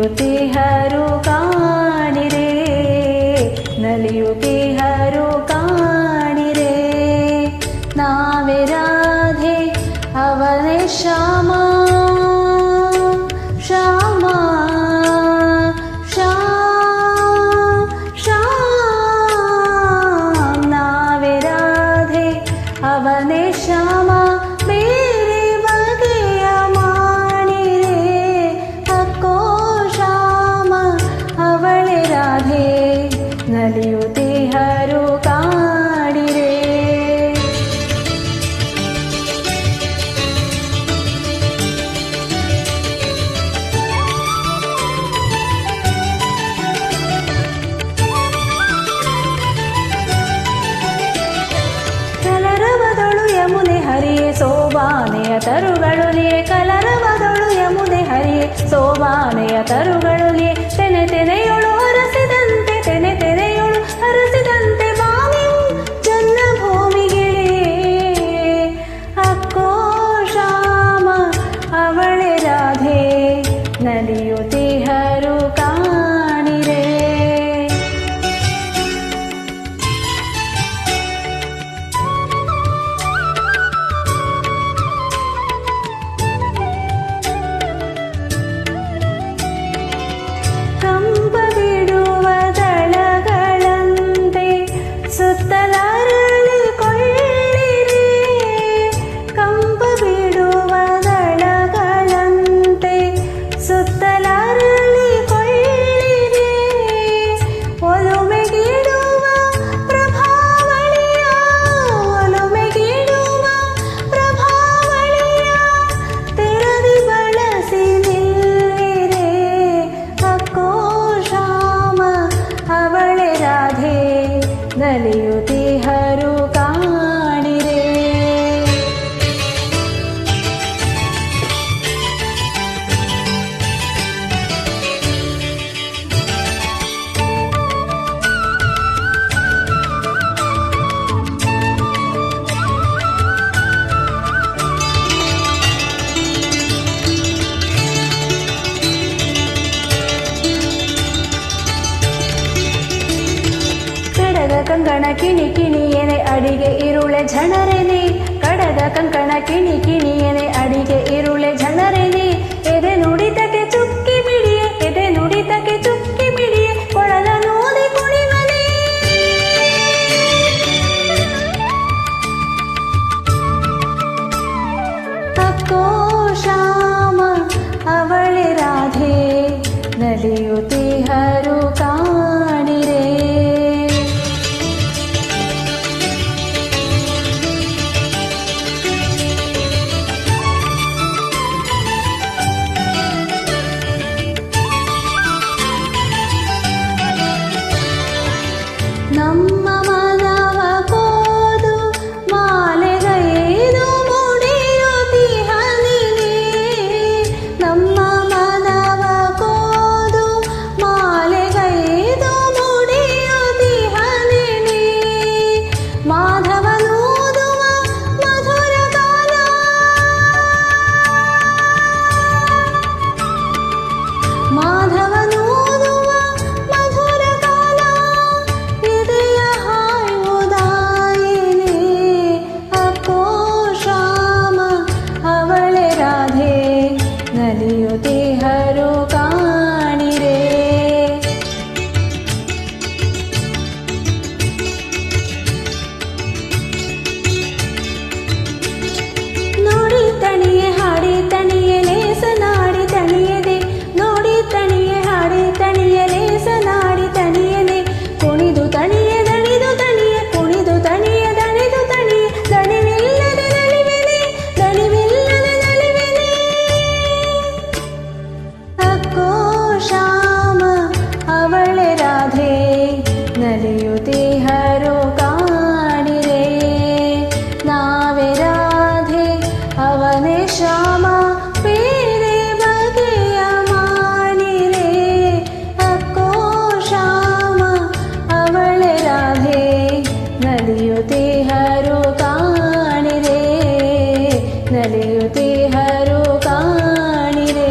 ನಲಿಯುತ್ತಿಹರು ಕಾಣಿರೆ, ನಲಿಯುತ್ತಿಹರು ಕಾಣಿರೆ. ನಾವೇ ರಾಧೆ ಅವನೇ ಶ್ಯಾಮ, ಶ್ಯಾಮ ನಾವೇ ರಾಧೆ ಅವನೇ ಶ್ಯಾಮ. ಬೇರೆ ಬಗೆಯ ಮಾಡಿರೆ ಅಕ್ಕೋ ಶ್ಯಾಮ ಅವಳೆ ರಾಧೆ, ನಲಿಯುತ್ತಿಹರು ಕಾಡಿರೆ. ಕಲರವದಳು ಯಮುನೆ ಹರಿಯೇ ಸೋಬಾನೆಯ ತರುಗಳುಲಿಯೇ, ಕಲರವದಳು ಯಮುನೆ ಹರಿಯೇ ಸೋಬಾನೆಯ ತರುಗಳುಲಿಯೇ. ತೆನೆ ತೆನೆಯೊಳು ಹರಸಿದಂತೆ, ತೆನೆ ತೆನೆಯೊಳು ಹರಸಿದಂತೆ ಬಾವಿಯು ಜನ್ಮಭೂಮಿಗೆ. ಅಕ್ಕೋ ಶ್ಯಾಮ ಅವಳೆ ರಾಧೆ, ನಲಿಯುತ್ತಿಹರು ಕಾಣಿರೆ. ಕಂಬ ಬಿಡುವ ದಳಗಳಂತೆ ಸುತ್ತಲರಳಿಕೊಳ್ಳಿರಿ, ಕಂಬ ಬಿಡುವ ದಳಗಳಂತೆ ಸುತ್ತಲರಳಿಕೊಳ್ಳಿರಿ. ಒಲುಮೆಗಿಡುವ ಪ್ರಭಾವಳಿಯ, ಒಲುಮೆಗಿಡುವ ಪ್ರಭಾವಳಿಯ ತೆರದಿ ಬಳಸಿ ನಿಲ್ಲಿರೆ. ಅಕ್ಕೋ ಶ್ಯಾಮ ಅವಳೆ ರಾಧೆ, ನಲಿಯುತ್ತಿಹರು ಕಾಣಿರೆ. ಕಡದ ಕಂಕಣ ಕಿಣಿ ಕಿಣಿಯನೆ ಅಡಿಗೆ ಇರುಳೆ ಝಣರೆನೆ, ಕಡದ ಕಂಕಣ ಕಿಣಿ ಕಿಣಿಯನೆ ಅಡಿಗೆ ಇರುಳೆ ಝಣರೆನೆ. ಎದೆ ನುಡಿತಕ್ಕೆ ಚುಕ್ಕಿ ಬಿಡಿಯೆ, ಎದೆ ನುಡಿತಕ್ಕೆ ಚುಕ್ಕಿ ಬಿಡಿಯೆ, ಕೊಳಲ ನೋದಿ ಕುಣಿವನೆ. ಅಕ್ಕೋ ಶ್ಯಾಮ ಅವಳೆ ರಾಧೆ, ನಲಿಯುತ್ತಿಹರು ಕಾಣಿರೆ. ನಮ್ಮ ಮನವ ಕೋದು ಮಾಲೆಗೈದು ಮುಡಿಯುತ್ತಿಹನಿಗೆ, ನಮ್ಮ ಮನವ ಕೋದು ಮಾಲೆಗೈದು ಮುಡಿಯುತ್ತಿಹನಿಗೆ. ಮಾಧವನೂದುವ ಮಧುರ ಗಾನ, ಮಾಧವನೂದುವ ಮಧುರ ಗಾನ. ಇದೆಯ ಹಾಯುವುದಾಯಿನಿ, ಅಕ್ಕೋ ಶ್ಯಾಮ ಅವಳೆ ರಾಧೆ, ನಲಿಯುತ್ತಿಹರು ಕಾಣಿರೆ. ನೋಡಿ ತಣಿಯೆ ಹಾಡಿ ತಣಿಯೆ ಲೇಸನಾಡಿ ತಣಿಯದೆ, ನೋಡಿ ತಣಿಯೆ ಹಾಡಿ ತಣಿಯೆ ಲೇಸನಾಡಿ ತಣಿಯದೆ. ಕುಣಿದು ತಣಿಯೆ ದಣಿದು ತಣಿಯೆ, ಕುಣಿದು ತಣಿಯೆ ದಣಿದು ತಣಿಯೆ. ದಣಿವಿಲ್ಲದೆ ನಲಿವೆನೆ, ದಣಿವಿಲ್ಲದೆ ನಲಿವೆನೆ. ಅಕ್ಕೋ ಶ್ಯಾಮ ಅವಳೆ ರಾಧೆ, ನಲಿಯುತ್ತಿಹರು ಕಾಣಿರೆ. ನಾವೇ ರಾಧೆ ಅವನೇ ಶ್ಯಾಮ, ಬೇರೆ ಬಗೆಯ ಮಾಡಿರೆ. ಅಕ್ಕೋ ಶ್ಯಾಮ ಅವಳೆ ರಾಧೆ, ನಲಿಯುತ್ತಿಹರು ಕಾಣಿರೆ, ನಲಿಯುತ್ತಿಹರು ಕಾಣಿರೆ.